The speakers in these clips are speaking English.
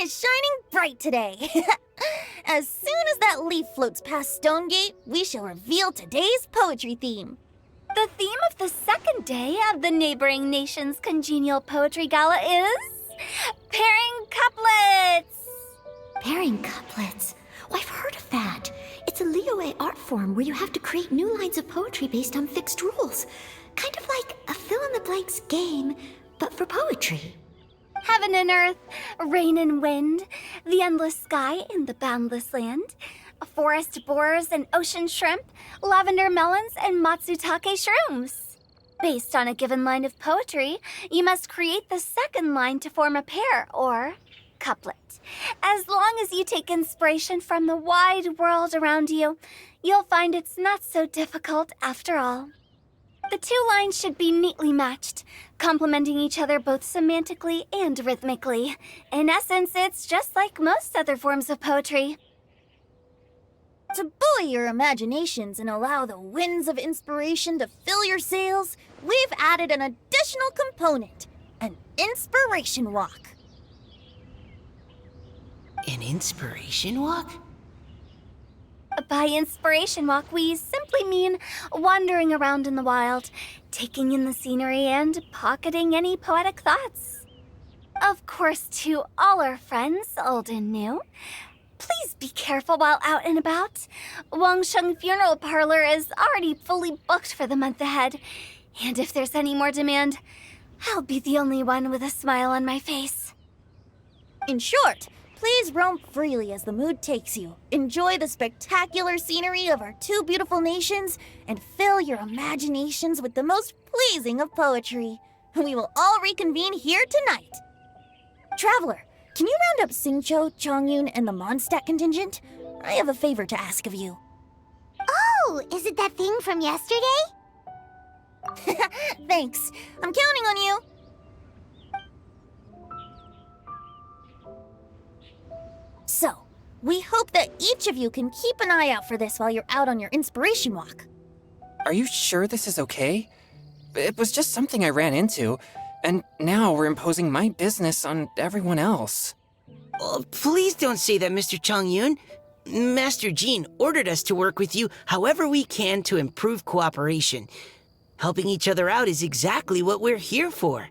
is shining bright today. As soon as that leaf floats past Stonegate, we shall reveal today's poetry theme. The theme of the second day of the neighboring nation's congenial poetry gala is pairing couplets. Pairing couplets? Oh, I've heard of that. It's a Liyue art form where you have to create new lines of poetry based on fixed rules. Kind of like a fill-in-the-blanks game, but for poetry. Heaven and earth, rain and wind, the endless sky and the boundless land, forest borers and ocean shrimp, lavender melons and matsutake shrooms. Based on a given line of poetry, you must create the second line to form a pair, or couplet. As long as you take inspiration from the wide world around you, you'll find it's not so difficult after all. The two lines should be neatly matched, complementing each other both semantically and rhythmically. In essence, it's just like most other forms of poetry. To buoy your imaginations and allow the winds of inspiration to fill your sails, we've added an additional component, an inspiration walk. An inspiration walk? By inspiration walk, we simply mean wandering around in the wild, taking in the scenery and pocketing any poetic thoughts. Of course, to all our friends, old and new, please be careful while out and about. Wangsheng Funeral Parlor is already fully booked for the month ahead, and if there's any more demand, I'll be the only one with a smile on my face. In short, please roam freely as the mood takes you. Enjoy the spectacular scenery of our two beautiful nations and fill your imaginations with the most pleasing of poetry. We will all reconvene here tonight. Traveler, can you round up Xingqiu, Chongyun, and the Mondstadt contingent? I have a favor to ask of you. Oh, is it that thing from yesterday? Thanks. I'm counting on you. So, we hope that each of you can keep an eye out for this while you're out on your inspiration walk. Are you sure this is okay? It was just something I ran into, and now we're imposing my business on everyone else. Oh, please don't say that, Mr. Chongyun. Master Jean ordered us to work with you however we can to improve cooperation. Helping each other out is exactly what we're here for.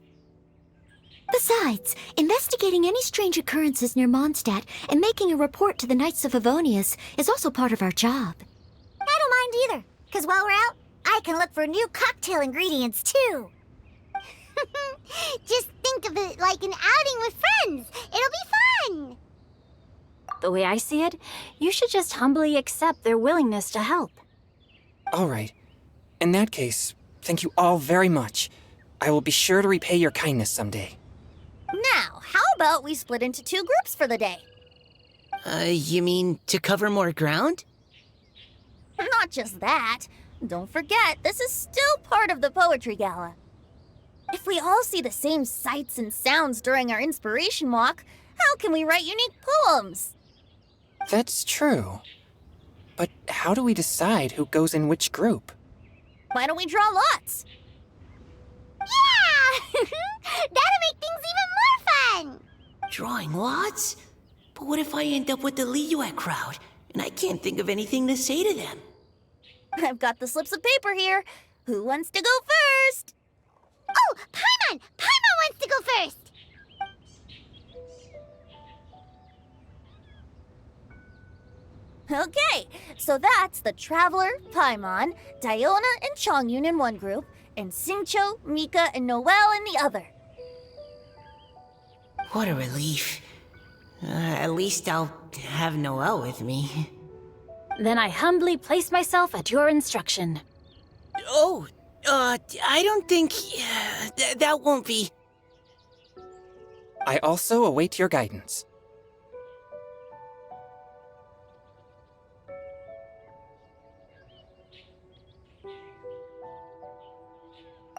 Besides, investigating any strange occurrences near Mondstadt and making a report to the Knights of Favonius is also part of our job. I don't mind either, because while we're out, I can look for new cocktail ingredients too. Just think of it like an outing with friends. It'll be fun. The way I see it, you should just humbly accept their willingness to help. All right. In that case, thank you all very much. I will be sure to repay your kindness someday. Now, how about we split into two groups for the day? You mean to cover more ground? Not just that. Don't forget, this is still part of the Poetry Gala. If we all see the same sights and sounds during our inspiration walk, how can we write unique poems? That's true. But how do we decide who goes in which group? Why don't we draw lots? Yeah! That'll make things even more fun! Drawing lots? But what if I end up with the Liyue crowd, and I can't think of anything to say to them? I've got the slips of paper here. Who wants to go first? Oh, Paimon! Paimon wants to go first! Okay, so that's the Traveler, Paimon, Diona, and Chongyun in one group, and Xingqiu, Mika, and Noelle in the other. What a relief. At least I'll have Noelle with me. Then I humbly place myself at your instruction. Oh, I don't think... that won't be... I also await your guidance.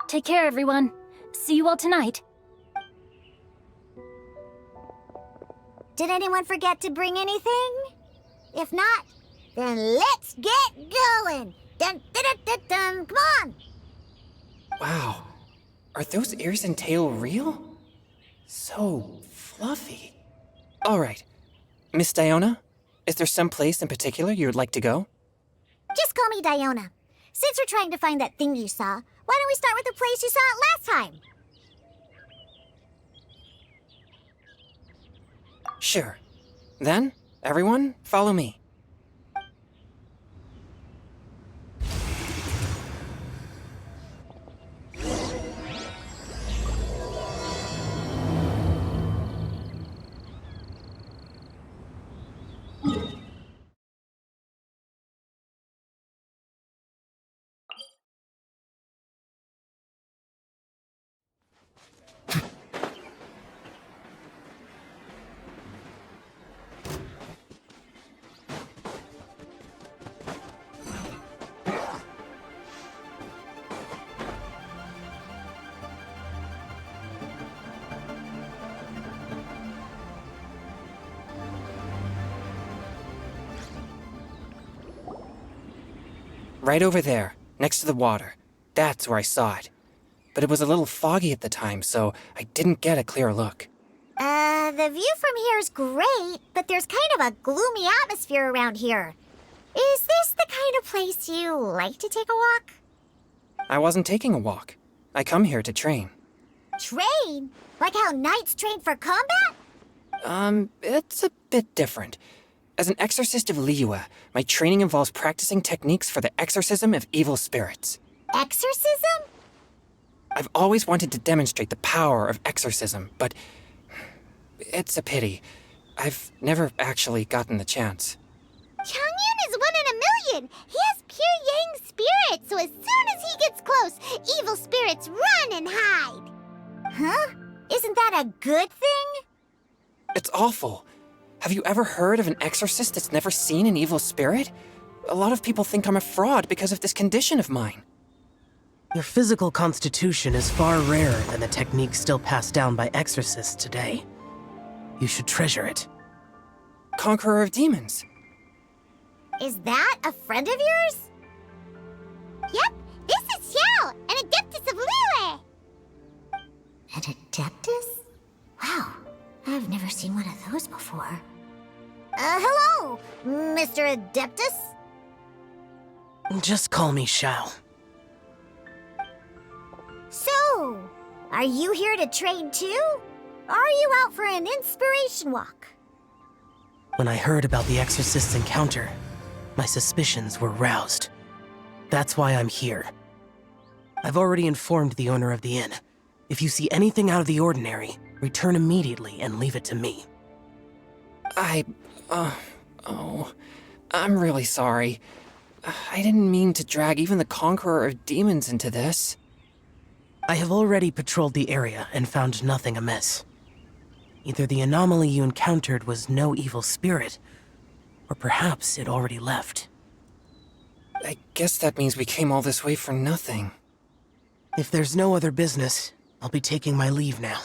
Take care, everyone. See you all tonight. Did anyone forget to bring anything? If not, then let's get going! Dun, dun, dun, dun, dun. Come on! Wow. Are those ears and tail real? So fluffy. All right. Miss Diona, is there some place in particular you would like to go? Just call me Diona. Since we're trying to find that thing you saw, why don't we start with the place you saw it last time? Sure. Then, everyone, follow me. Right over there, next to the water. That's where I saw it. But it was a little foggy at the time, so I didn't get a clear look. The view from here is great, but there's kind of a gloomy atmosphere around here. Is this the kind of place you like to take a walk? I wasn't taking a walk. I come here to train. Train? Like how knights train for combat? It's a bit different. As an exorcist of Liyue, my training involves practicing techniques for the exorcism of evil spirits. Exorcism? I've always wanted to demonstrate the power of exorcism, but it's a pity. I've never actually gotten the chance. Changyun is 1 in a million. He has pure yang spirit, so as soon as he gets close, evil spirits run and hide. Huh? Isn't that a good thing? It's awful. Have you ever heard of an exorcist that's never seen an evil spirit? A lot of people think I'm a fraud because of this condition of mine. Your physical constitution is far rarer than the techniques still passed down by exorcists today. You should treasure it. Conqueror of demons. Is that a friend of yours? Yep, this is Xiao, an Adeptus of Liyue. An Adeptus? Wow, I've never seen one of those before. Hello, Mr. Adeptus? Just call me Xiao. So, are you here to train too? Or are you out for an inspiration walk? When I heard about the exorcist's encounter, my suspicions were roused. That's why I'm here. I've already informed the owner of the inn. If you see anything out of the ordinary, return immediately and leave it to me. I'm really sorry. I didn't mean to drag even the Conqueror of Demons into this. I have already patrolled the area and found nothing amiss. Either the anomaly you encountered was no evil spirit, or perhaps it already left. I guess that means we came all this way for nothing. If there's no other business, I'll be taking my leave now.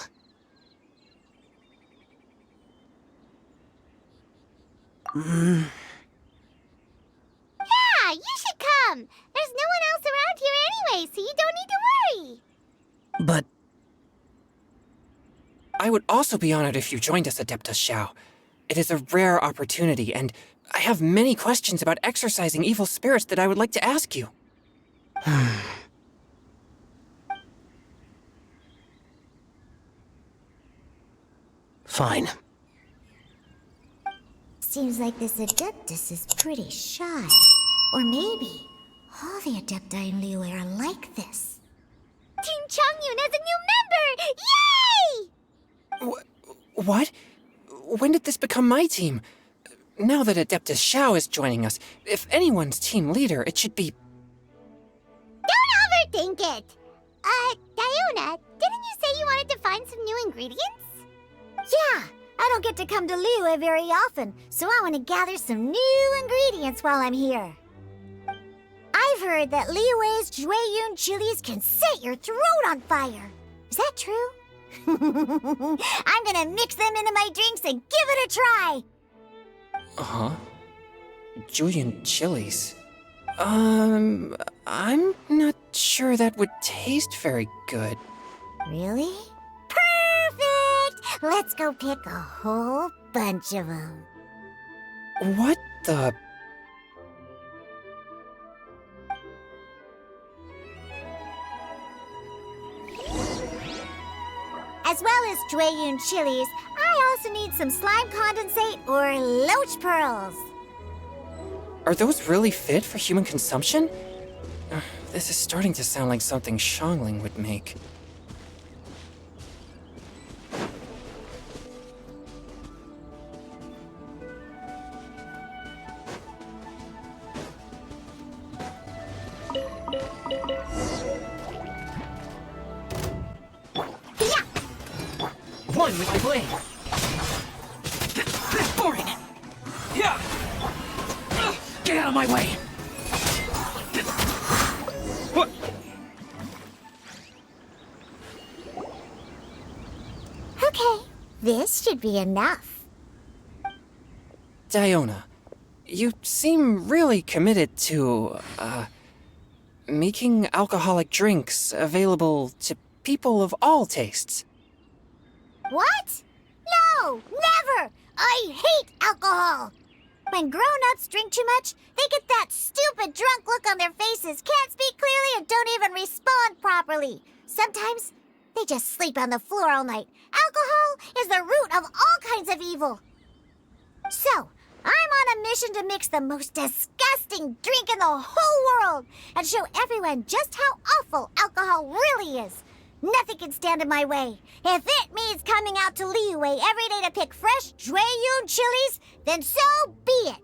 Yeah, you should come. There's no one else around here anyway, so you don't need to worry. But I would also be honored if you joined us, Adeptus Xiao. It is a rare opportunity, and I have many questions about exorcising evil spirits that I would like to ask you. Fine. Seems like this Adeptus is pretty shy. Or maybe all the Adepti in Liyue are like this. Team Changyun has a new member! Yay! What? When did this become my team? Now that Adeptus Xiao is joining us, if anyone's team leader, it should be... Don't overthink it! Diona, didn't you say you wanted to find some new ingredients? Yeah, I don't get to come to Liyue very often, so I want to gather some new ingredients while I'm here. I've heard that Liyue's Jueyun chilies can set your throat on fire. Is that true? I'm gonna mix them into my drinks and give it a try. Uh-huh. Julian chilies. I'm not sure that would taste very good. Really? Perfect! Let's go pick a whole bunch of them. What the? As well as Jueyun chilies, I also need some slime condensate or loach pearls. Are those really fit for human consumption? This is starting to sound like something Xiangling would make. One with my blade. Boring. Yeah. Get out of my way. What? Okay, this should be enough. Diona, you seem really committed to, making alcoholic drinks available to people of all tastes. What? No, never! I hate alcohol! When grown-ups drink too much, they get that stupid drunk look on their faces, can't speak clearly, and don't even respond properly. Sometimes, they just sleep on the floor all night. Alcohol is the root of all kinds of evil. So, I'm on a mission to mix the most disgusting drink in the whole world and show everyone just how awful alcohol really is. Nothing can stand in my way. If it means coming out to Liyue every day to pick fresh Jueyun chilies, then so be it.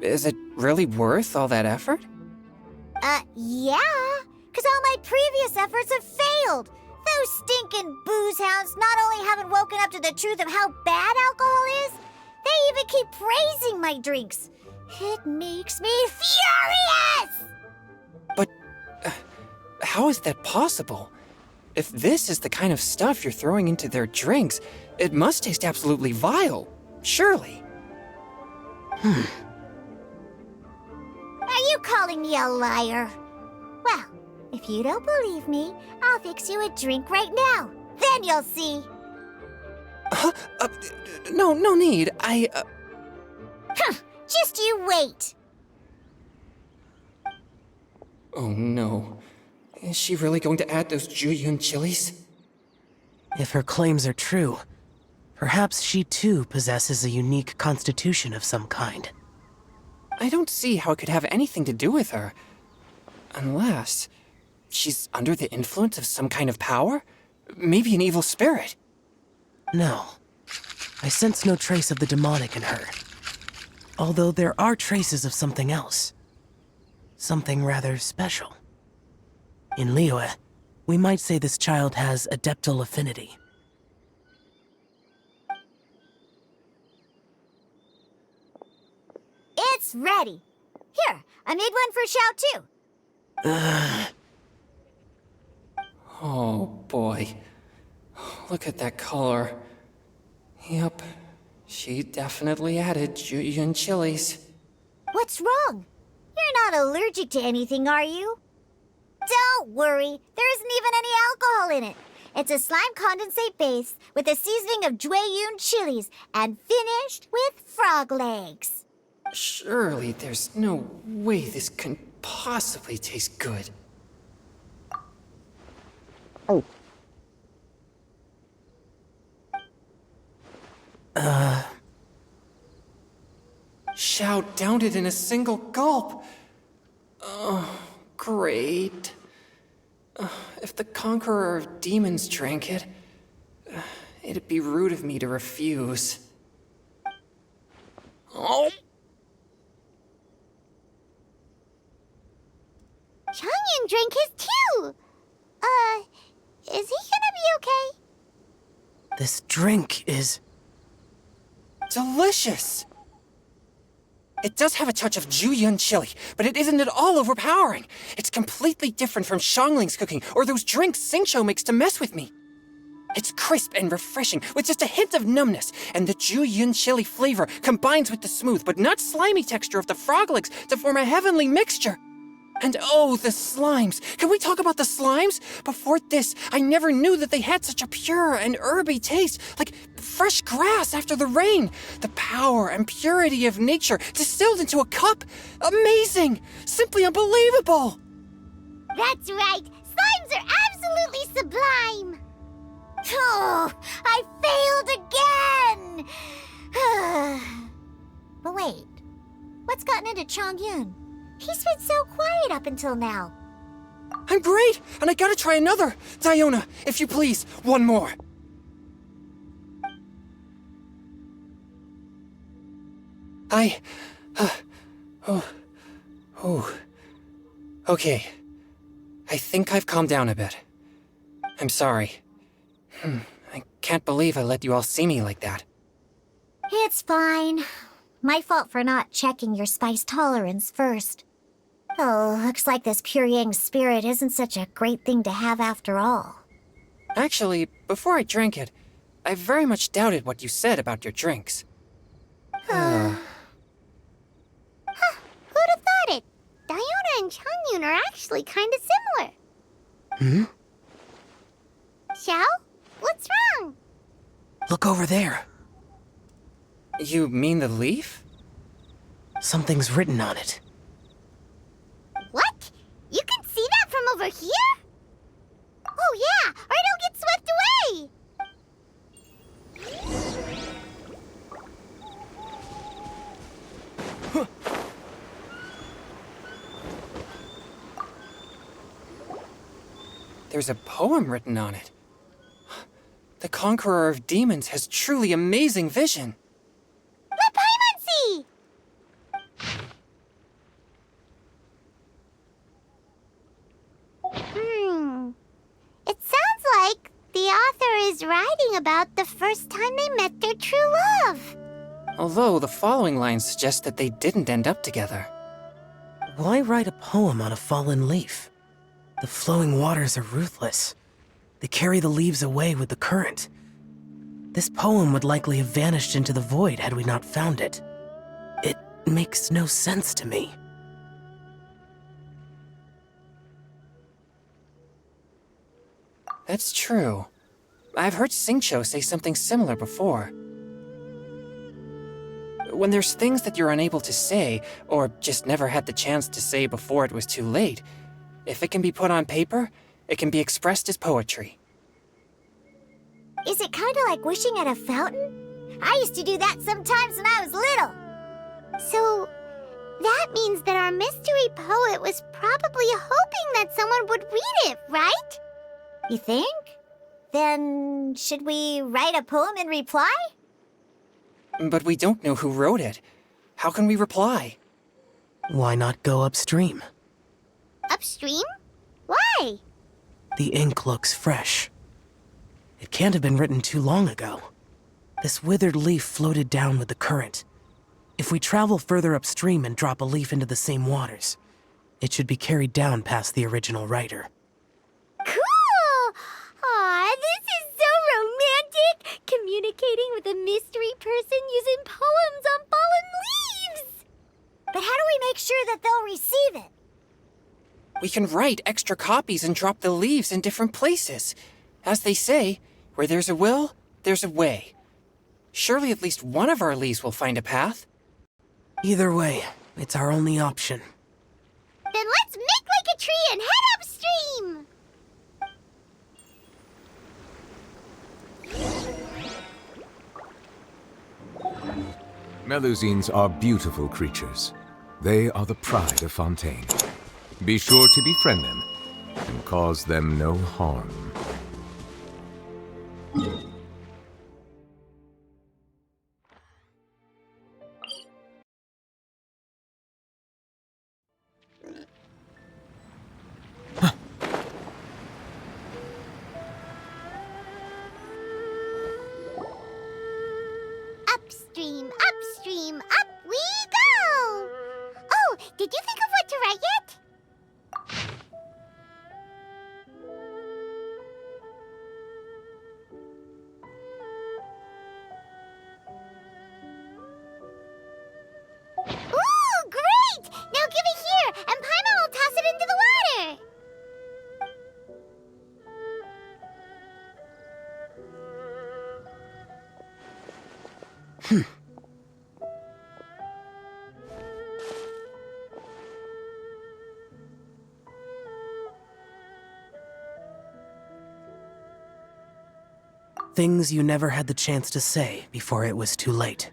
Is it really worth all that effort? Yeah, because all my previous efforts have failed. Those stinking booze hounds not only haven't woken up to the truth of how bad alcohol is, they even keep praising my drinks. It makes me furious! But how is that possible? If this is the kind of stuff you're throwing into their drinks, it must taste absolutely vile, surely. Are you calling me a liar? Well, if you don't believe me, I'll fix you a drink right now. Then you'll see. No need. Just you wait. Oh no. Is she really going to add those Jueyun chilies? If her claims are true, perhaps she too possesses a unique constitution of some kind. I don't see how it could have anything to do with her. Unless she's under the influence of some kind of power? Maybe an evil spirit. No. I sense no trace of the demonic in her. Although there are traces of something else. Something rather special. In Liyue, we might say this child has adeptal affinity. It's ready. Here, I made one for Xiao too. Oh boy. Look at that color. Yep. She definitely added Jueyun chilies. What's wrong? You're not allergic to anything, are you? Don't worry, there isn't even any alcohol in it. It's a slime condensate base with a seasoning of Jueyun chilies and finished with frog legs. Surely there's no way this can possibly taste good. Xiao downed it in a single gulp. Oh, great. If the Conqueror of Demons drank it, it'd be rude of me to refuse. Oh! Changyan drank his too. Is he gonna be okay? This drink is... delicious! It does have a touch of Jueyun chili, but it isn't at all overpowering. It's completely different from Xiangling's cooking or those drinks Xingqiu makes to mess with me. It's crisp and refreshing, with just a hint of numbness, and the Jueyun chili flavor combines with the smooth but not slimy texture of the frog legs to form a heavenly mixture. And oh, the slimes! Can we talk about the slimes? Before this, I never knew that they had such a pure and herby taste, like fresh grass after the rain. The power and purity of nature distilled into a cup. Amazing! Simply unbelievable! That's right. Slimes are absolutely sublime. Oh, I failed again. But wait, what's gotten into Chongyun? He's been so quiet up until now. I'm great, and I gotta try another. Diona, if you please, one more. Okay. I think I've calmed down a bit. I'm sorry. I can't believe I let you all see me like that. It's fine. My fault for not checking your spice tolerance first. Oh, looks like this pure yang spirit isn't such a great thing to have after all. Actually, before I drank it, I very much doubted what you said about your drinks. Who'd have thought it? Diona and Chongyun are actually kind of similar. Xiao? What's wrong? Look over there. You mean the leaf? Something's written on it. What? You can see that from over here? Oh yeah, or it'll get swept away! There's a poem written on it. The Conqueror of Demons has truly amazing vision. Let Paimon see! It sounds like the author is writing about the first time they met their true love. Although the following lines suggest that they didn't end up together. Why write a poem on a fallen leaf? The flowing waters are ruthless. They carry the leaves away with the current. This poem would likely have vanished into the void had we not found it. It makes no sense to me. That's true. I've heard Xingqiu say something similar before. When there's things that you're unable to say, or just never had the chance to say before it was too late, if it can be put on paper, it can be expressed as poetry. Is it kind of like wishing at a fountain? I used to do that sometimes when I was little. So, that means that our mystery poet was probably hoping that someone would read it, right? You think? Then, should we write a poem in reply? But we don't know who wrote it. How can we reply? Why not go upstream? Upstream? Why? The ink looks fresh. It can't have been written too long ago. This withered leaf floated down with the current. If we travel further upstream and drop a leaf into the same waters, it should be carried down past the original writer. Cool! Aw, this is so romantic! Communicating with a mystery person using poems on fallen leaves! But how do we make sure that they'll receive it? We can write extra copies and drop the leaves in different places. As they say, where there's a will, there's a way. Surely at least one of our leaves will find a path. Either way, it's our only option. Then let's make like a tree and head upstream! Melusines are beautiful creatures. They are the pride of Fontaine. Be sure to befriend them and cause them no harm. Upstream, upstream, up we go! Oh, did you think of what to write yet? Things you never had the chance to say before it was too late.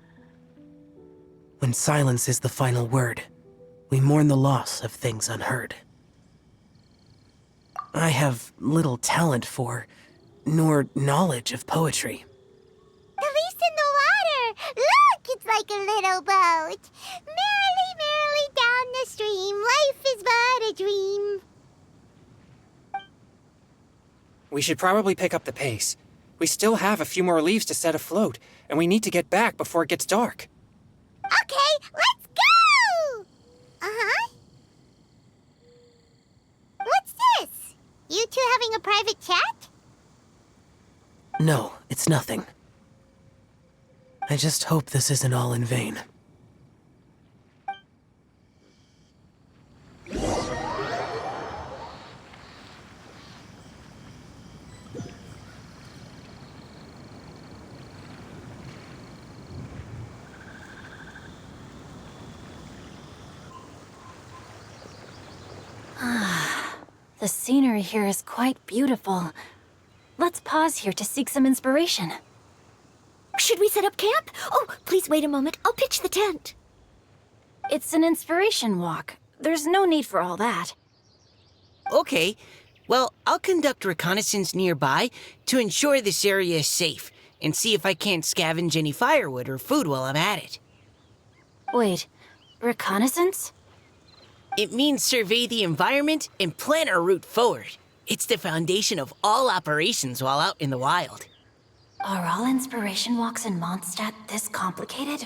When silence is the final word, we mourn the loss of things unheard. I have little talent for, nor knowledge of poetry. The least in the water! Look, it's like a little boat. Merrily, merrily down the stream, life is but a dream. We should probably pick up the pace. We still have a few more leaves to set afloat, and we need to get back before it gets dark. Okay, let's go! Uh-huh. What's this? You two having a private chat? No, it's nothing. I just hope this isn't all in vain. The scenery here is quite beautiful. Let's pause here to seek some inspiration. Should we set up camp? Oh, please wait a moment. I'll pitch the tent. It's an inspiration walk. There's no need for all that. Okay. Well, I'll conduct reconnaissance nearby to ensure this area is safe and see if I can't scavenge any firewood or food while I'm at it. Wait, reconnaissance? It means survey the environment and plan our route forward. It's the foundation of all operations while out in the wild. Are all inspiration walks in Mondstadt this complicated?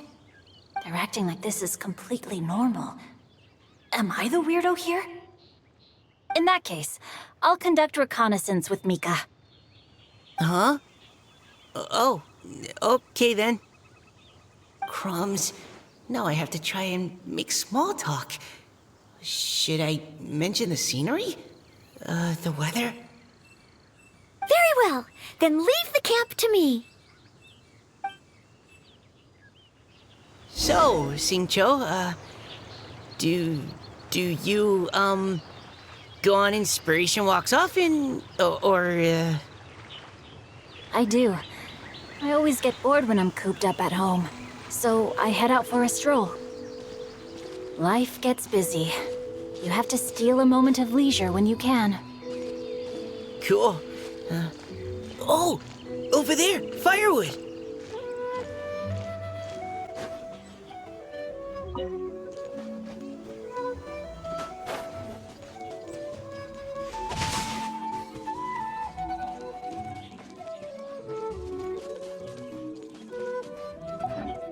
They're acting like this is completely normal. Am I the weirdo here? In that case, I'll conduct reconnaissance with Mika. Huh? Oh, okay then. Crumbs. Now I have to try and make small talk. Should I mention the scenery? The weather? Very well. Then leave the camp to me. So, Singcho, do you, go on inspiration walks often, or? I do. I always get bored when I'm cooped up at home, so I head out for a stroll. Life gets busy. You have to steal a moment of leisure when you can. Cool. Oh, over there, firewood.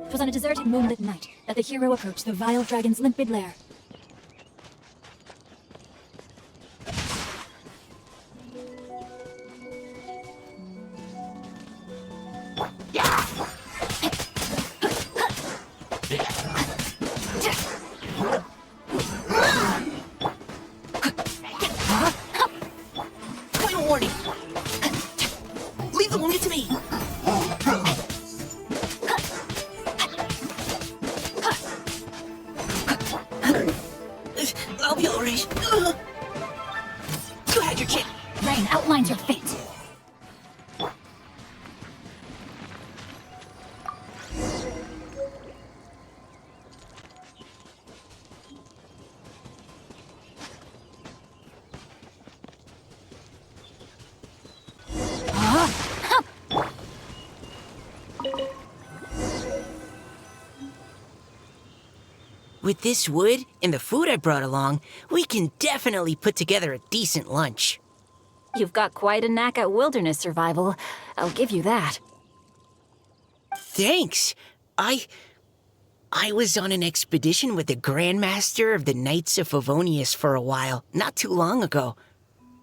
It was on a deserted moonlit night that the hero approached the vile dragon's limpid lair. Final warning. Leave the wounded to me. I'll be alright. You had your kid. Rain outlines your fate. With this wood and the food I brought along, we can definitely put together a decent lunch. You've got quite a knack at wilderness survival. I'll give you that. Thanks. I was on an expedition with the Grandmaster of the Knights of Favonius for a while, not too long ago.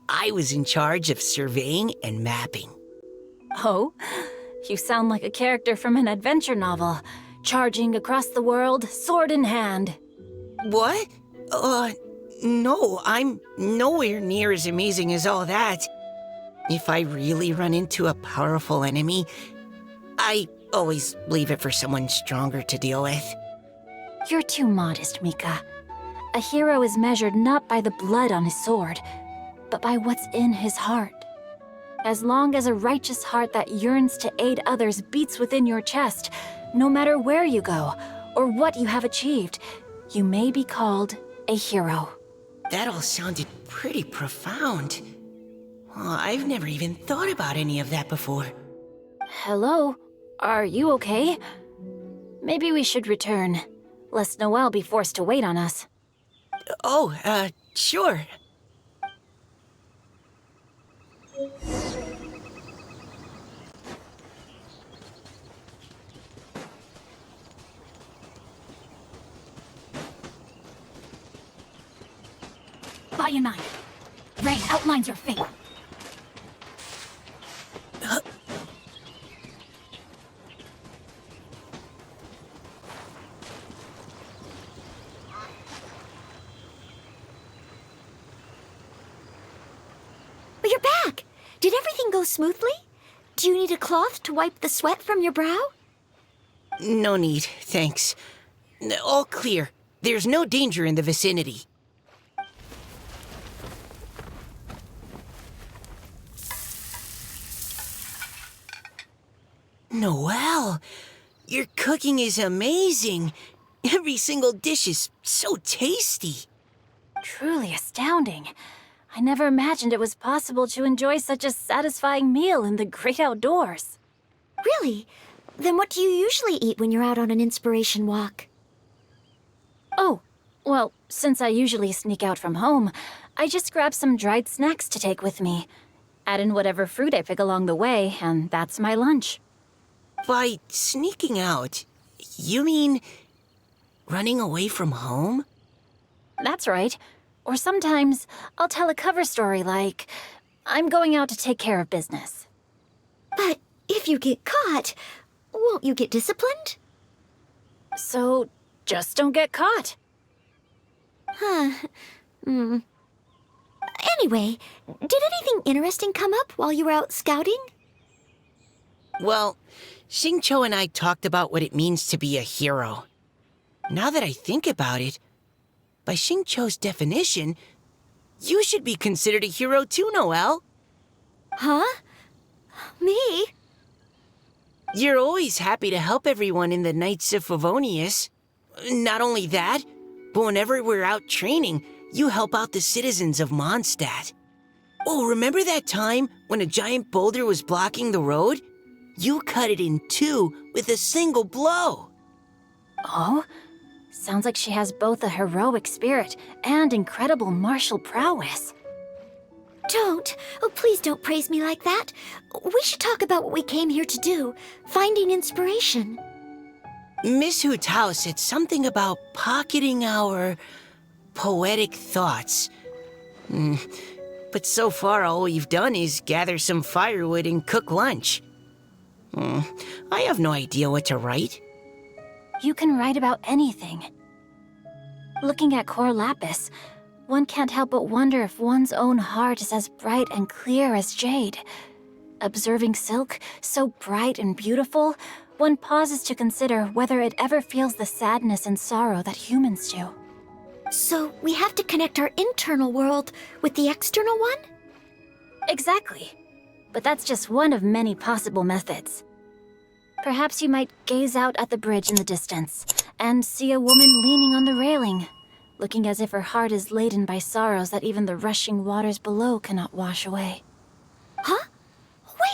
I was in charge of surveying and mapping. Oh? You sound like a character from an adventure novel. Charging across the world, sword in hand. What? No, I'm nowhere near as amazing as all that. If I really run into a powerful enemy, I always leave it for someone stronger to deal with. You're too modest, Mika. A hero is measured not by the blood on his sword, but by what's in his heart. As long as a righteous heart that yearns to aid others beats within your chest, no matter where you go or what you have achieved, you may be called a hero. That all sounded pretty profound. Well, I've never even thought about any of that before. Hello? Are you okay? Maybe we should return, lest Noelle be forced to wait on us. Oh, sure. By your nine. Rain outlines your fate. But you're back! Did everything go smoothly? Do you need a cloth to wipe the sweat from your brow? No need, thanks. All clear. There's no danger in the vicinity. Noelle, your cooking is amazing. Every single dish is so tasty. Truly astounding. I never imagined it was possible to enjoy such a satisfying meal in the great outdoors. Really? Then what do you usually eat when you're out on an inspiration walk? Oh, well, since I usually sneak out from home, I just grab some dried snacks to take with me. Add in whatever fruit I pick along the way, and that's my lunch. By sneaking out, you mean running away from home? That's right. Or sometimes I'll tell a cover story like, I'm going out to take care of business. But if you get caught, won't you get disciplined? So just don't get caught. Anyway, did anything interesting come up while you were out scouting? Well, Xingqiu and I talked about what it means to be a hero. Now that I think about it, by Xingqiu's definition, you should be considered a hero too, Noelle. Huh? Me? You're always happy to help everyone in the Knights of Favonius. Not only that, but whenever we're out training, you help out the citizens of Mondstadt. Oh, remember that time when a giant boulder was blocking the road? You cut it in two with a single blow. Oh? Sounds like she has both a heroic spirit and incredible martial prowess. Don't. Oh, please don't praise me like that. We should talk about what we came here to do, finding inspiration. Miss Hu Tao said something about pocketing our poetic thoughts. But so far all we've done is gather some firewood and cook lunch. I have no idea what to write. You can write about anything. Looking at Cor Lapis, one can't help but wonder if one's own heart is as bright and clear as jade. Observing silk, so bright and beautiful, one pauses to consider whether it ever feels the sadness and sorrow that humans do. So we have to connect our internal world with the external one? Exactly. But that's just one of many possible methods. Perhaps you might gaze out at the bridge in the distance and see a woman leaning on the railing, looking as if her heart is laden by sorrows that even the rushing waters below cannot wash away. Huh?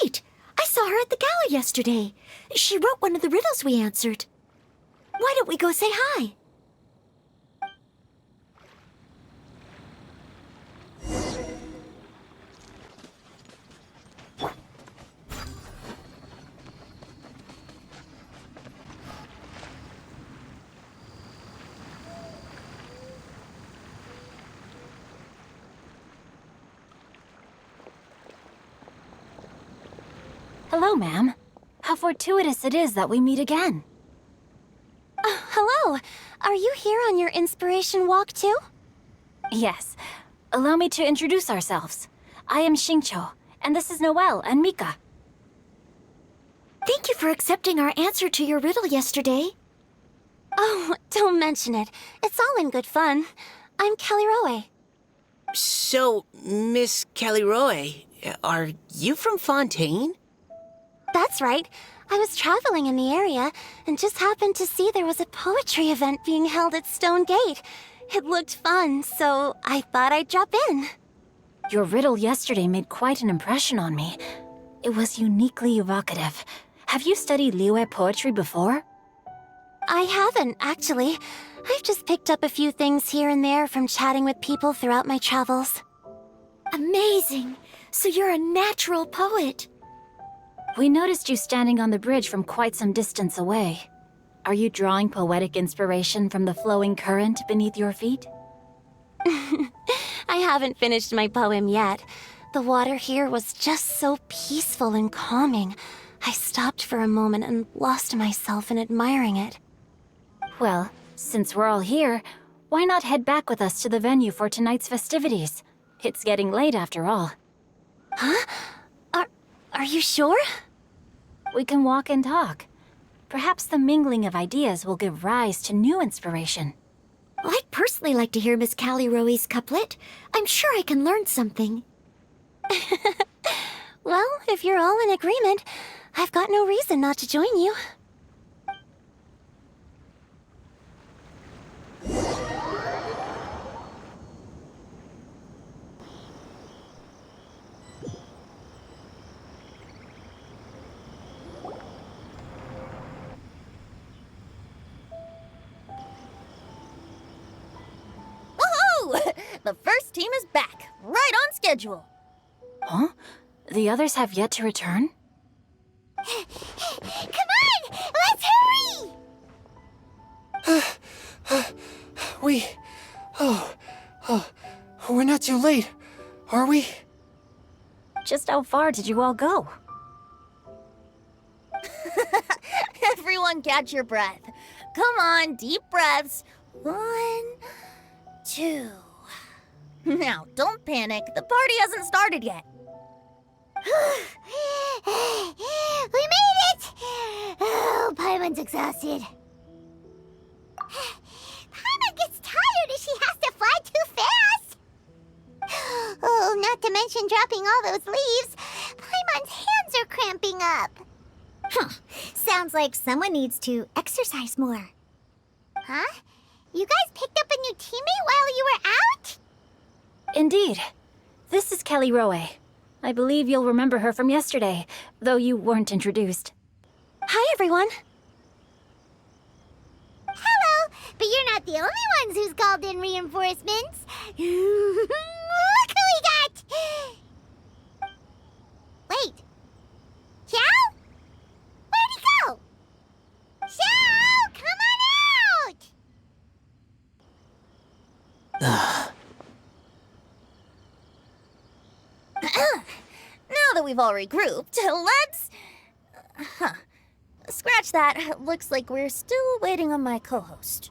Wait! I saw her at the gala yesterday. She wrote one of the riddles we answered. Why don't we go say hi? Hello, ma'am. How fortuitous it is that we meet again. Hello. Are you here on your inspiration walk too? Yes. Allow me to introduce ourselves. I am Xingqiu, and this is Noelle and Mika. Thank Thank you for accepting our answer to your riddle yesterday. Oh, don't mention it. It's all in good fun. I'm Kelly Rowe. So, Miss Kelly Roy, are you from Fontaine? That's right. I was traveling in the area and just happened to see there was a poetry event being held at Stone Gate. It looked fun, so I thought I'd drop in. Your riddle yesterday made quite an impression on me. It was uniquely evocative. Have you studied Liyue poetry before? I haven't, actually. I've just picked up a few things here and there from chatting with people throughout my travels. Amazing! So you're a natural poet. We noticed you standing on the bridge from quite some distance away. Are you drawing poetic inspiration from the flowing current beneath your feet? I haven't finished my poem yet. The water here was just so peaceful and calming. I stopped for a moment and lost myself in admiring it. Well, since we're all here, why not head back with us to the venue for tonight's festivities? It's getting late after all. Huh? Are you sure? We can walk and talk. Perhaps the mingling of ideas will give rise to new inspiration. I'd personally like to hear Miss Callie Rowe's couplet. I'm sure I can learn something. Well, if you're all in agreement, I've got no reason not to join you. Woohoo! The first team is back, right on schedule. Huh? The others have yet to return? Come on! Let's hurry! We're not too late, are we? Just how far did you all go? Everyone catch your breath. Come on, deep breaths. 1, 2. Now, don't panic. The party hasn't started yet. We made it! Oh, Paimon's exhausted. Paimon gets tired if she has to fly too fast. Oh, not to mention dropping all those leaves. Paimon's hands are cramping up. Sounds like someone needs to exercise more. Huh? You guys picked up a new teammate while you were out? Indeed. This is Kelly Rowe. I believe you'll remember her from yesterday, though you weren't introduced. Hi, everyone. Hello, but you're not the only ones who's called in reinforcements. Look who we got! Wait. Xiao? Where'd he go? Xiao, come on out! Now that we've all regrouped, let's... Scratch that. Looks like we're still waiting on my co-host.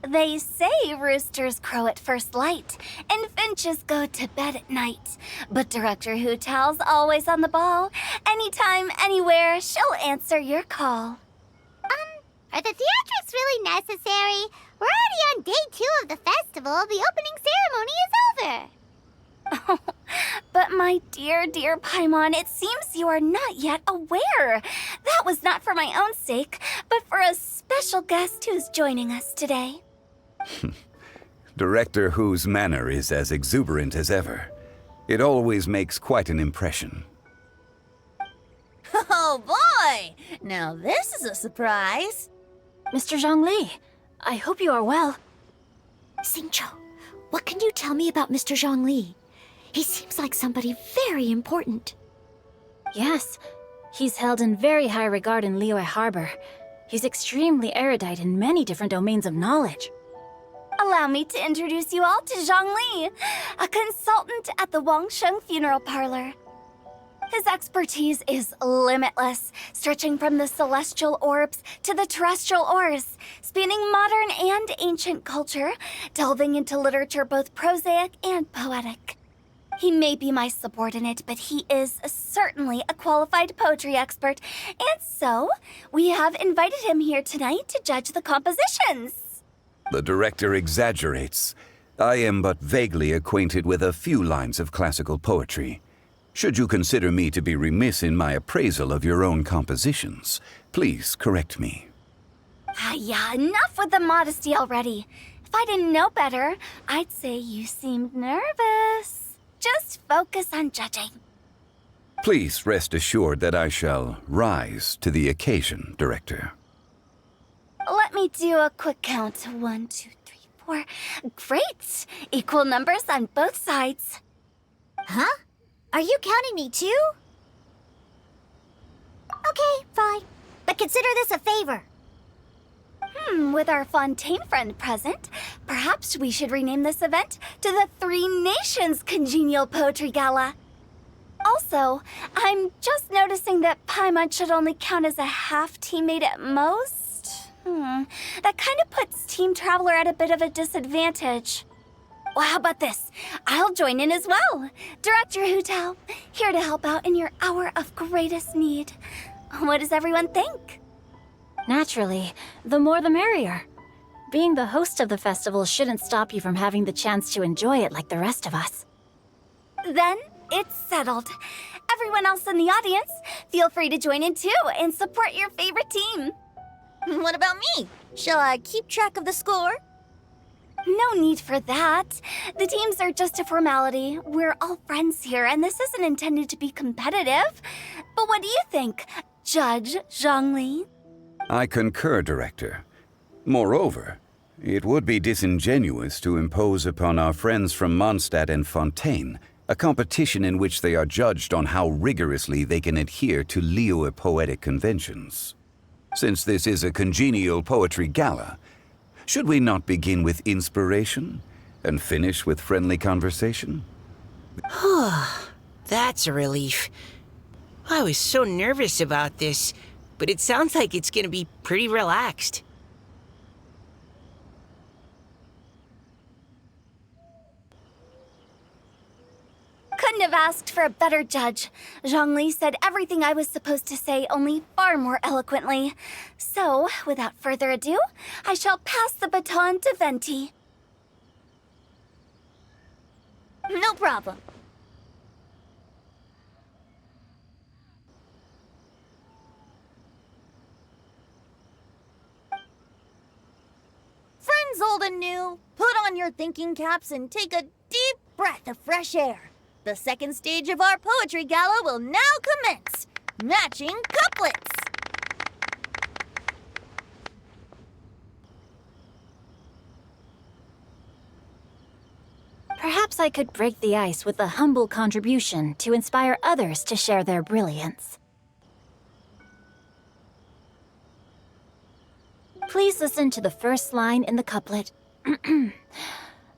They say roosters crow at first light, and finches go to bed at night. But Director Hu Tao's always on the ball. Anytime, anywhere, she'll answer your call. Are the theatrics really necessary? We're already on day 2 of the festival. The opening ceremony is over. But my dear, dear Paimon, it seems you are not yet aware. That was not for my own sake, but for a special guest who's joining us today. Director Hu's manner is as exuberant as ever. It always makes quite an impression. Oh boy! Now this is a surprise. Mr. Zhongli, I hope you are well. Xingqiu, what can you tell me about Mr. Zhongli? He seems like somebody very important. Yes, he's held in very high regard in Liyue Harbor. He's extremely erudite in many different domains of knowledge. Allow me to introduce you all to Zhongli, a consultant at the Wangsheng Funeral Parlor. His expertise is limitless, stretching from the celestial orbs to the terrestrial ores, spanning modern and ancient culture, delving into literature both prosaic and poetic. He may be my subordinate, but he is certainly a qualified poetry expert, and so we have invited him here tonight to judge the compositions. The director exaggerates. I am but vaguely acquainted with a few lines of classical poetry. Should you consider me to be remiss in my appraisal of your own compositions, please correct me. Yeah, enough with the modesty already. If I didn't know better, I'd say you seemed nervous. Just focus on judging. Please rest assured that I shall rise to the occasion, Director. Let me do a quick count. 1, 2, 3, 4. Great! Equal numbers on both sides. Huh? Are you counting me too? Okay, fine. But consider this a favor. With our Fontaine friend present, perhaps we should rename this event to the Three Nations Congenial Poetry Gala. Also, I'm just noticing that Paimon should only count as a half teammate at most. That kind of puts Team Traveler at a bit of a disadvantage. Well, how about this? I'll join in as well. Director Hu Tao, here to help out in your hour of greatest need. What does everyone think? Naturally, the more the merrier. Being the host of the festival shouldn't stop you from having the chance to enjoy it like the rest of us. Then it's settled. Everyone else in the audience, feel free to join in too and support your favorite team. What about me? Shall I keep track of the score? No need for that. The teams are just a formality. We're all friends here, and this isn't intended to be competitive. But what do you think, Judge Zhongli? I concur, Director. Moreover, it would be disingenuous to impose upon our friends from Mondstadt and Fontaine a competition in which they are judged on how rigorously they can adhere to Liyue poetic conventions. Since this is a congenial poetry gala, should we not begin with inspiration and finish with friendly conversation? That's a relief. I was so nervous about this, but it sounds like it's gonna be pretty relaxed. Couldn't have asked for a better judge. Zhongli said everything I was supposed to say, only far more eloquently. So, without further ado, I shall pass the baton to Venti. No problem. Friends old and new, put on your thinking caps and take a deep breath of fresh air. The second stage of our poetry gala will now commence. Matching couplets. Perhaps I could break the ice with a humble contribution to inspire others to share their brilliance. Please listen to the first line in the couplet.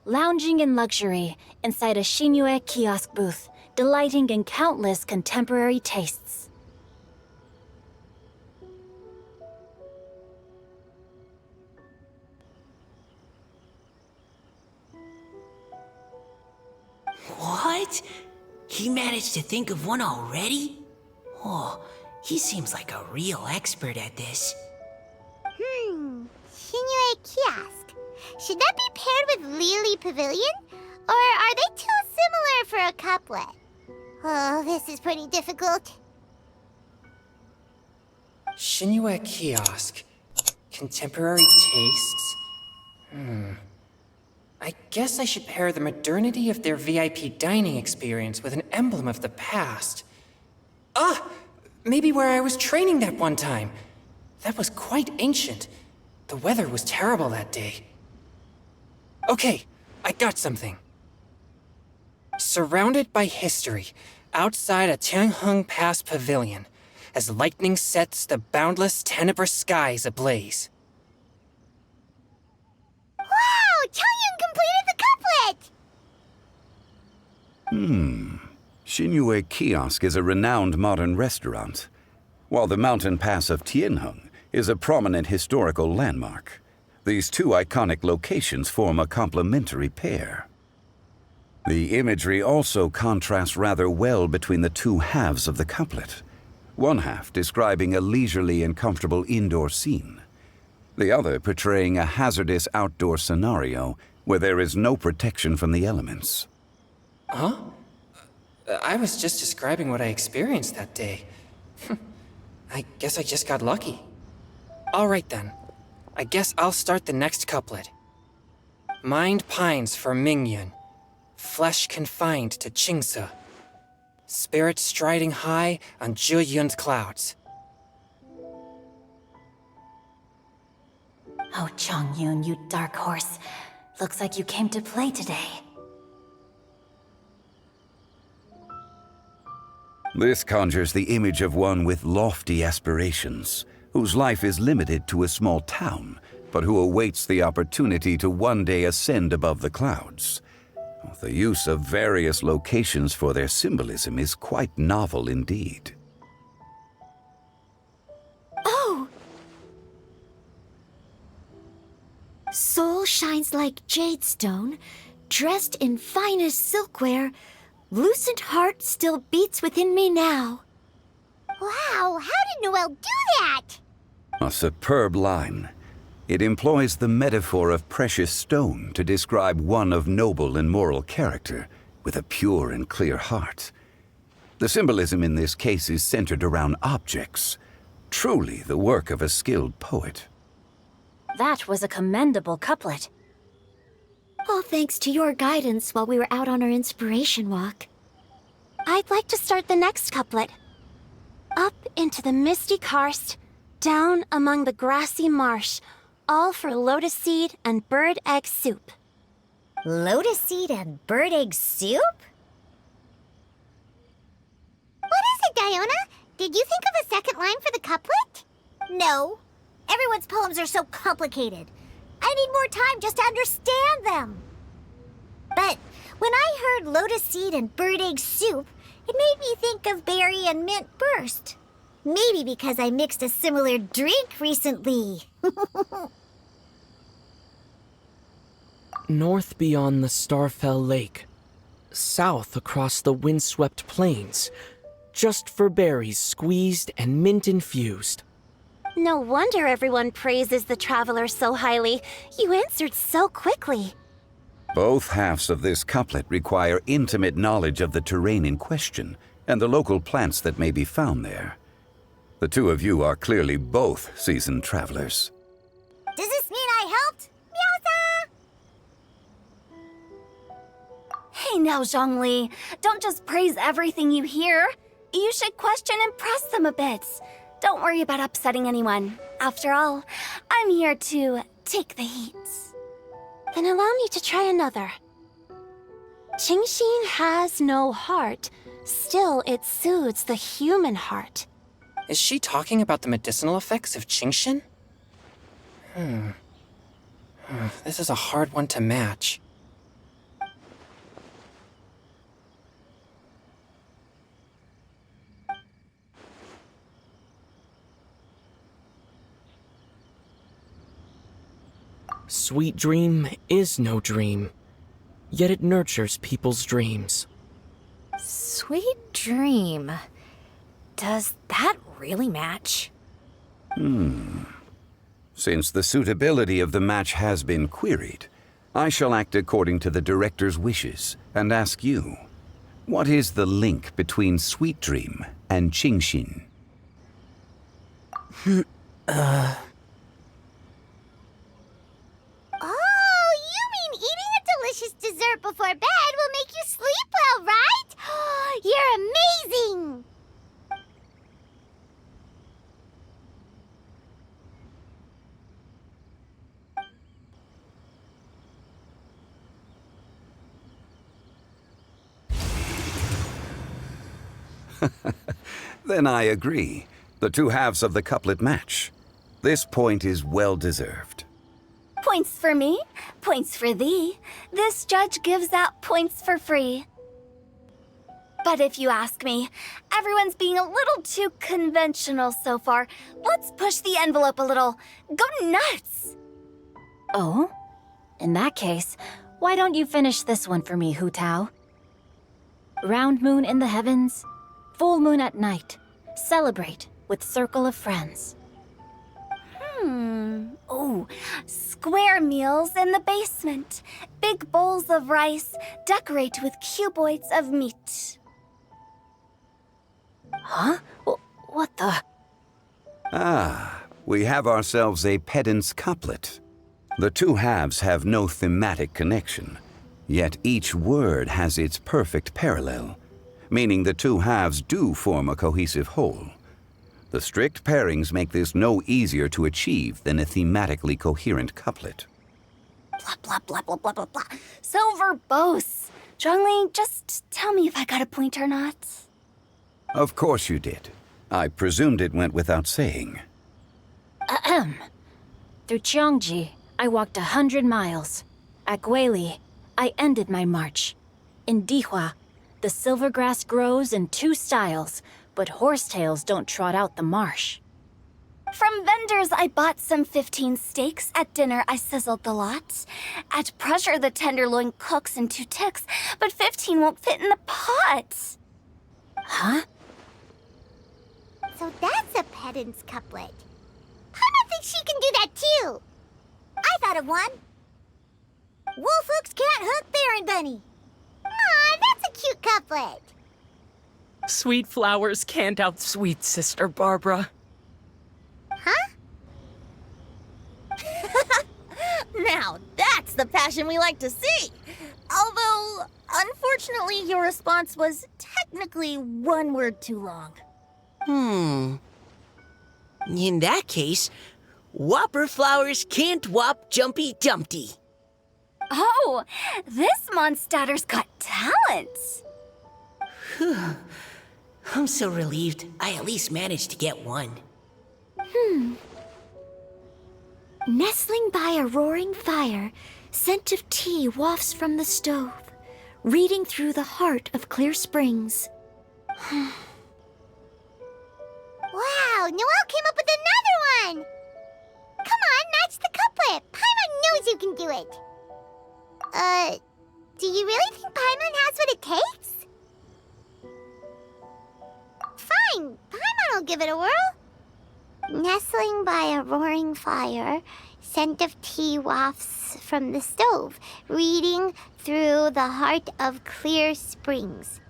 Lounging in luxury inside a Shinue kiosk booth, delighting in countless contemporary tastes. What? He managed to think of one already? Oh, he seems like a real expert at this. Shinue Kiosk. Should that be paired with Lily Pavilion? Or are they too similar for a couplet? Oh, this is pretty difficult. Shinue Kiosk. Contemporary tastes? I guess I should pair the modernity of their VIP dining experience with an emblem of the past. Maybe where I was training that one time. That was quite ancient. The weather was terrible that day. Okay, I got something. Surrounded by history, outside a Tianheng Pass pavilion, as lightning sets the boundless tenebrous skies ablaze. Wow! Changyun completed the couplet! Shinue Kiosk is a renowned modern restaurant, while the mountain pass of Tianheng is a prominent historical landmark. These two iconic locations form a complementary pair. The imagery also contrasts rather well between the two halves of the couplet. One half describing a leisurely and comfortable indoor scene. The other portraying a hazardous outdoor scenario where there is no protection from the elements. Huh? I was just describing what I experienced that day. I guess I just got lucky. Alright then. I guess I'll start the next couplet. Mind pines for Mingyun. Flesh confined to Qingse. Spirit striding high on Zhiyun's clouds. Oh, Chongyun, you dark horse. Looks like you came to play today. This conjures the image of one with lofty aspirations, whose life is limited to a small town, but who awaits the opportunity to one day ascend above the clouds. The use of various locations for their symbolism is quite novel indeed. Oh! Soul shines like jadestone, dressed in finest silkware. Lucent heart still beats within me now. Wow, how did Noelle do that? A superb line. It employs the metaphor of precious stone to describe one of noble and moral character, with a pure and clear heart. The symbolism in this case is centered around objects, truly the work of a skilled poet. That was a commendable couplet. All thanks to your guidance while we were out on our inspiration walk. I'd like to start the next couplet. Up into the misty karst, down among the grassy marsh, all for lotus seed and bird egg soup. Lotus seed and bird egg soup? What is it, Diona? Did you think of a second line for the couplet? No. Everyone's poems are so complicated. I need more time just to understand them. But when I heard lotus seed and bird egg soup, it made me think of berry and mint burst. Maybe because I mixed a similar drink recently. North beyond the Starfell Lake. South across the windswept plains. Just for berries squeezed and mint infused. No wonder everyone praises the traveler so highly. You answered so quickly. Both halves of this couplet require intimate knowledge of the terrain in question and the local plants that may be found there. The two of you are clearly both seasoned travelers. Does this mean I helped? Meowsa! Hey now, Zhongli. Don't just praise everything you hear. You should question and press them a bit. Don't worry about upsetting anyone. After all, I'm here to take the heat. Then allow me to try another. Qingxin has no heart. Still, it soothes the human heart. Is she talking about the medicinal effects of Qingxin? This is a hard one to match. Sweet dream is no dream, yet it nurtures people's dreams. Sweet dream. Does that really match? Since the suitability of the match has been queried, I shall act according to the director's wishes and ask you, what is the link between Sweet Dream and Qingxin? Oh, you mean eating a delicious dessert before bed will make you sleep well, right? You're amazing! Then I agree. The two halves of the couplet match. This point is well deserved. Points for me, points for thee. This judge gives out points for free. But if you ask me, everyone's being a little too conventional so far. Let's push the envelope a little. Go nuts! Oh? In that case, Why don't you finish this one for me, Hu Tao? Round moon in the heavens, full moon at night. Celebrate with circle of friends. Oh, square meals in the basement. Big bowls of rice. Decorate with cuboids of meat. Huh? What the? Ah, we have ourselves a pedant's couplet. The two halves have no thematic connection, yet each word has its perfect parallel, meaning the two halves do form a cohesive whole. The strict pairings make this no easier to achieve than a thematically coherent couplet. Blah, blah, blah, blah, blah, blah, blah. So verbose. Zhongli, just tell me if I got a point or not. Of course you did. I presumed it went without saying. Ahem. Through Cheongji, I walked 100 miles. At Guili, I ended my march. In Dihua, the silver grass grows in 2 styles, but horsetails don't trot out the marsh. From vendors, I bought some 15 steaks. At dinner, I sizzled the lot. At pressure, the tenderloin cooks in 2 ticks, but 15 won't fit in the pot. Huh? So that's a pedant's couplet. Paimon thinks she can do that too. I thought of one. Wolf hooks can't hook Baron Bunny. Aw, that's a cute couplet. Sweet flowers can't outsweet Sister Barbara. Huh? Now, that's the passion we like to see. Although, unfortunately, your response was technically 1 word too long. In that case, Whopper flowers can't whop Jumpy Dumpty. Oh, this Mondstadter's got talent. I'm so relieved I at least managed to get one. Nestling by a roaring fire, scent of tea wafts from the stove, reading through the heart of Clear Springs. Wow, Noelle came up with another one! Come on, match the couplet! Paimon knows you can do it! Do you really think Paimon has what it takes? Fine, Paimon will give it a whirl. Nestling by a roaring fire, scent of tea wafts from the stove, reading through the heart of Clear Springs.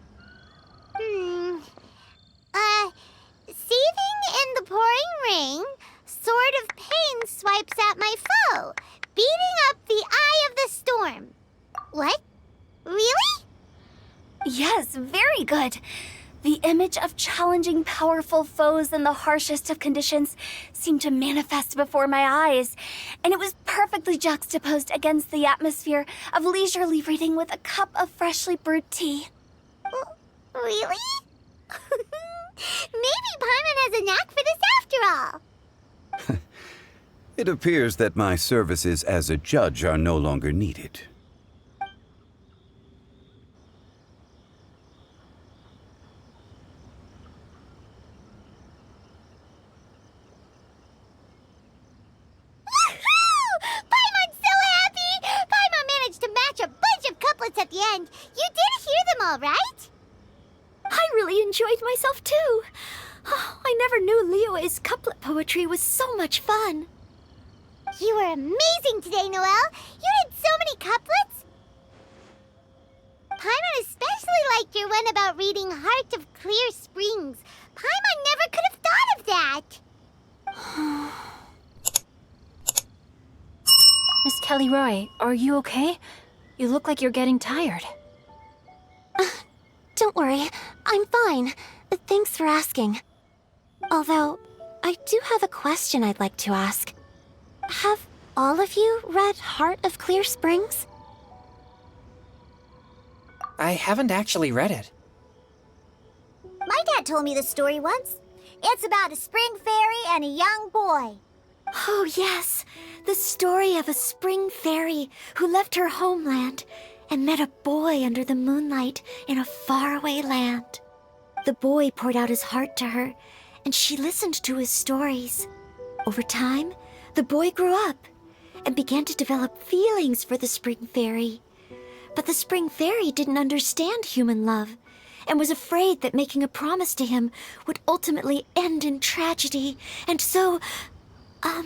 Seething in the pouring rain, sword of pain swipes at my foe, beating up the eye of the storm. What? Really? Yes, very good. The image of challenging powerful foes in the harshest of conditions seemed to manifest before my eyes, and it was perfectly juxtaposed against the atmosphere of leisurely reading with a cup of freshly brewed tea. Really? Maybe Paimon has a knack for this after all. It appears that my services as a judge are no longer needed. Paimon's so happy! Paimon managed to match a bunch of couplets at the end. You did hear them all, right? I really enjoyed myself too. Oh, I never knew Liyue's couplet poetry was so much fun. You were amazing today, Noelle. You did so many couplets. Paimon especially liked your one about reading Heart of Clear Springs. Paimon never could have thought of that. Miss Kelly Roy, are you okay? You look like you're getting tired. Don't worry, I'm fine. Thanks for asking. Although, I do have a question I'd like to ask. Have all of you read Heart of Clear Springs? I haven't actually read it. My dad told me the story once. It's about a spring fairy and a young boy. Oh, yes. The story of a spring fairy who left her homeland and met a boy under the moonlight in a faraway land. The boy poured out his heart to her, and she listened to his stories. Over time, the boy grew up and began to develop feelings for the spring fairy. But the Spring Fairy didn't understand human love, and was afraid that making a promise to him would ultimately end in tragedy. And so, I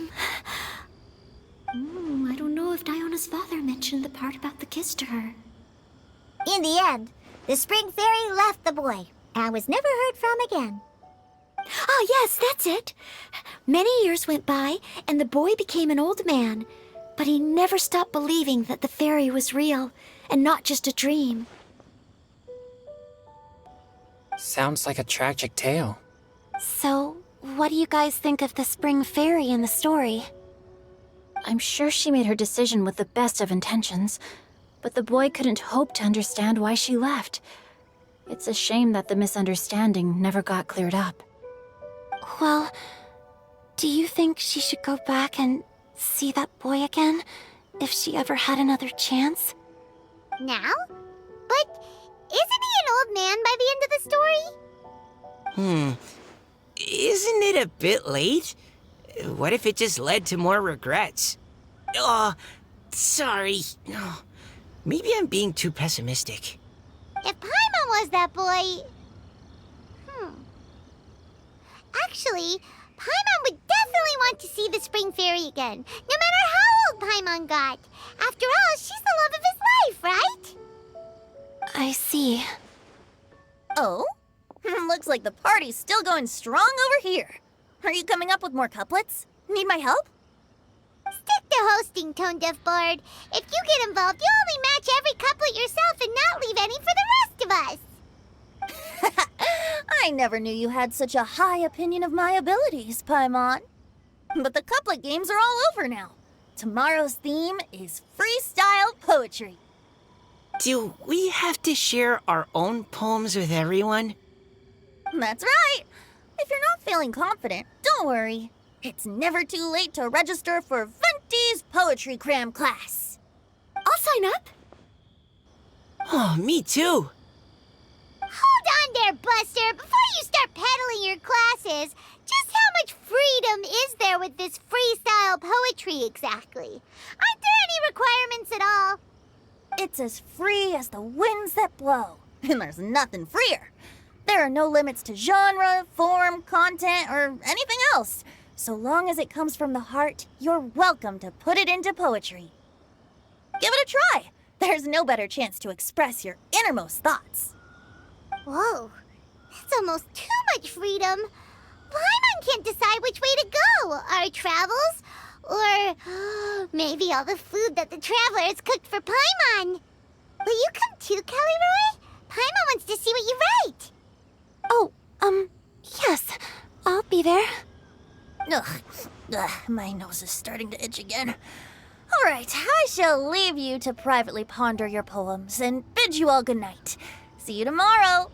don't know if Diona's father mentioned the part about the kiss to her. In the end, the Spring Fairy left the boy and was never heard from again. Oh, yes, that's it. Many years went by, and the boy became an old man, but he never stopped believing that the fairy was real and not just a dream. Sounds like a tragic tale. So, what do you guys think of the Spring Fairy in the story? I'm sure she made her decision with the best of intentions, but the boy couldn't hope to understand why she left. It's a shame that the misunderstanding never got cleared up. Well, do you think she should go back and see that boy again, if she ever had another chance? Now? But isn't he an old man by the end of the story? Isn't it a bit late? What if it just led to more regrets? Oh, sorry. Maybe I'm being too pessimistic. If Paimon was that boy... Actually, Paimon would definitely want to see the Spring Fairy again, no matter how old Paimon got. After all, she's the love of his life, right? I see. Oh? Looks like the party's still going strong over here. Are you coming up with more couplets? Need my help? Stick to hosting, Tone Deaf Bard. If you get involved, you'll only match every couplet yourself and not leave any for the rest of us. I never knew you had such a high opinion of my abilities, Paimon. But the couplet games are all over now. Tomorrow's theme is freestyle poetry. Do we have to share our own poems with everyone? That's right. If you're not feeling confident, don't worry. It's never too late to register for Venti's Poetry Cram class. I'll sign up. Oh, me too. Hold on there, Buster. Before you start peddling your classes, just how much freedom is there with this freestyle poetry exactly? Aren't there any requirements at all? It's as free as the winds that blow, and there's nothing freer. There are no limits to genre, form, content, or anything else. So long as it comes from the heart, you're welcome to put it into poetry. Give it a try. There's no better chance to express your innermost thoughts. Whoa, that's almost too much freedom. Paimon can't decide which way to go. Our travels, or maybe all the food that the travelers cooked for Paimon. Will you come too, Kelly Roy? Paimon wants to see what you write. Oh, yes. I'll be there. Ugh, my nose is starting to itch again. All right, I shall leave you to privately ponder your poems and bid you all good night. See you tomorrow.